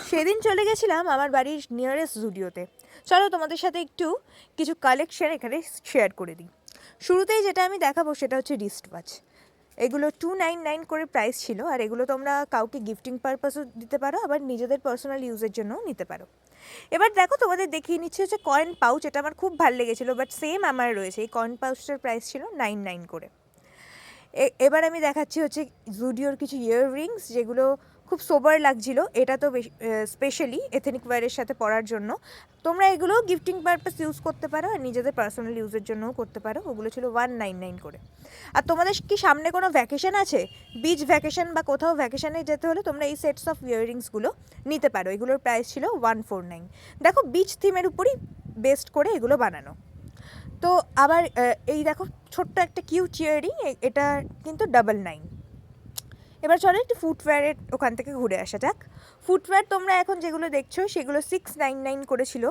সেদিন চলে গেছিলাম আমার বাড়ির নিয়ারেস্ট জুডিওতে। চলো তোমাদের সাথে একটু কিছু কালেকশন এখানে শেয়ার করে দিই। শুরুতেই যেটা আমি দেখাবো সেটা হচ্ছে রিস্ট ওয়াচ। এগুলো 299 করে প্রাইস ছিল, আর এগুলো তোমরা কাউকে গিফটিং পারপাসও দিতে পারো, আবার নিজেদের পার্সোনাল ইউজের জন্যও নিতে পারো। এবার দেখো তোমাদের দেখিয়ে নিচ্ছে হচ্ছে কয়েন পাউচ। এটা আমার খুব ভালো লেগেছিলো, বাট সেম আমার রয়েছে। এই কয়েন পাউচটার প্রাইস ছিল 99 করে। এবার আমি দেখাচ্ছি হচ্ছে জুডিওর কিছু ইয়াররিংস, যেগুলো খুব সোবার লাগছিল। এটা তো স্পেশালি এথেনিক ওয়্যারের সাথে পরার জন্য। তোমরা এগুলো গিফটিং পারপাস ইউজ করতে পারো, আর নিজেদের পার্সোনাল ইউজের জন্যও করতে পারো। ওগুলো ছিল 199 করে। আর তোমাদের কি সামনে কোনো ভ্যাকেশন আছে, বিচ ভ্যাকেশন বা কোথাও ভ্যাকেশনে যেতে হলে তোমরা এই সেটস অফ ইয়াররিংসগুলো নিতে পারো। এগুলোর প্রাইস ছিল 149। দেখো, বিচ থিমের উপরই বেস্ট করে এগুলো বানানো। তো আবার এই দেখো ছোট্ট একটা কিউট ইয়াররিং, এটা কিন্তু 99। এবার চলো একটু ফুটওয়্যারের ওখান থেকে ঘুরে আসা যাক। ফুটওয়্যার তোমরা এখন যেগুলো দেখছো সেগুলো 699 করেছিল।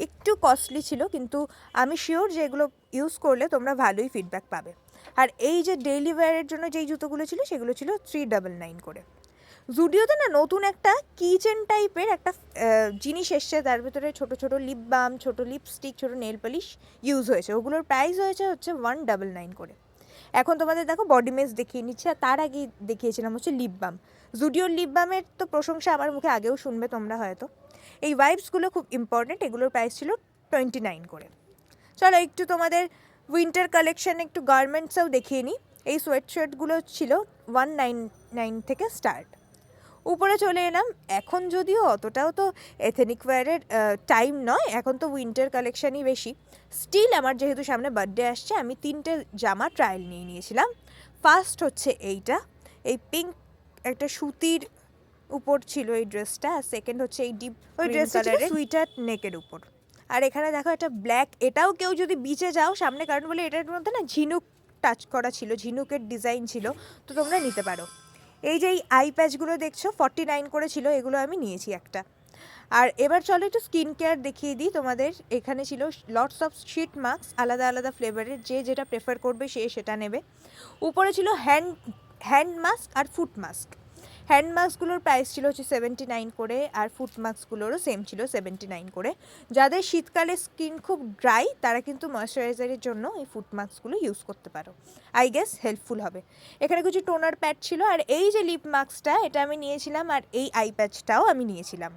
একটু কস্টলি ছিল, কিন্তু আমি শিওর যে এগুলো ইউজ করলে তোমরা ভালোই ফিডব্যাক পাবে। আর এই যে ডেইলি ওয়্যারের জন্য যেই জুতোগুলো ছিল সেগুলো ছিল 399 করে। জুডিওতে না নতুন একটা কিচেন টাইপের একটা জিনিস এসছে, তার ভিতরে ছোট ছোট লিপ বাম, ছোট লিপস্টিক, ছোট নেল পলিশ ইউজ হয়েছে। ওগুলোর প্রাইস হচ্ছে 199 করে। এখন তোমাদের দেখো বডি মেস দেখিয়ে নিচ্ছে, আর তার আগে দেখিয়েছিলাম হচ্ছে লিপ বাম। জুডিওর লিপ বামের তো প্রশংসা আমার মুখে আগেও শুনবে তোমরা হয়তো। এই ওয়াইপসগুলো খুব ইম্পর্টেন্ট, এগুলোর প্রাইস ছিল 29 করে। চলো একটু তোমাদের উইন্টার কালেকশন একটু গার্মেন্টসও দেখিয়ে নিই। এই সোয়েটশার্টগুলো ছিল 199 থেকে স্টার্ট। উপরে চলে এলাম। এখন যদিও অতটাও তো এথেনিক ওয়্যারের টাইম নয়, এখন তো উইন্টার কালেকশানই বেশি। স্টিল আমার যেহেতু সামনে বার্থডে আসছে, আমি 3টে জামা ট্রায়াল নিয়ে নিয়েছিলাম। ফার্স্ট হচ্ছে এইটা, এই পিঙ্ক একটা সুতির উপর ছিল এই ড্রেসটা। আর সেকেন্ড হচ্ছে এই ডিপ ওই ড্রেসটা সুইটার নেকের উপর। আর এখানে দেখো একটা ব্ল্যাক, এটাও কেউ যদি বিচে যাও সামনে, কারণ বলে এটার মধ্যে না ঝিনুক টাচ করা ছিল, ঝিনুকের ডিজাইন ছিল, তো তোমরা নিতে পারো। এই যে এই আই প্যাচগুলো দেখছো 49 করে ছিল, এগুলো আমি নিয়েছি একটা। আর এবার চলো একটু স্কিন কেয়ার দেখিয়ে দিই তোমাদের। এখানে ছিল লটস অফ শিট মাস্ক, আলাদা আলাদা ফ্লেভারের, যে যেটা প্রেফার করবে সে সেটা নেবে। উপরে ছিল হ্যান্ড মাস্ক আর ফুট মাস্ক। হ্যান্ড মাস্কগুলোর প্রাইস ছিল হচ্ছে 79 করে, আর ফুট মাস্কগুলোরও সেম ছিল 79 করে। যাদের শীতকালে স্কিন খুব ড্রাই, তারা কিন্তু ময়শ্চারাইজারের জন্য এই ফুট মাস্কগুলো ইউজ করতে পারো। আই গেস হেল্পফুল হবে। এখানে কিছু টোনার প্যাড ছিল, আর এই যে লিপ মাস্কটা এটা আমি নিয়েছিলাম, আর এই আই প্যাচটাও আমি নিয়েছিলাম।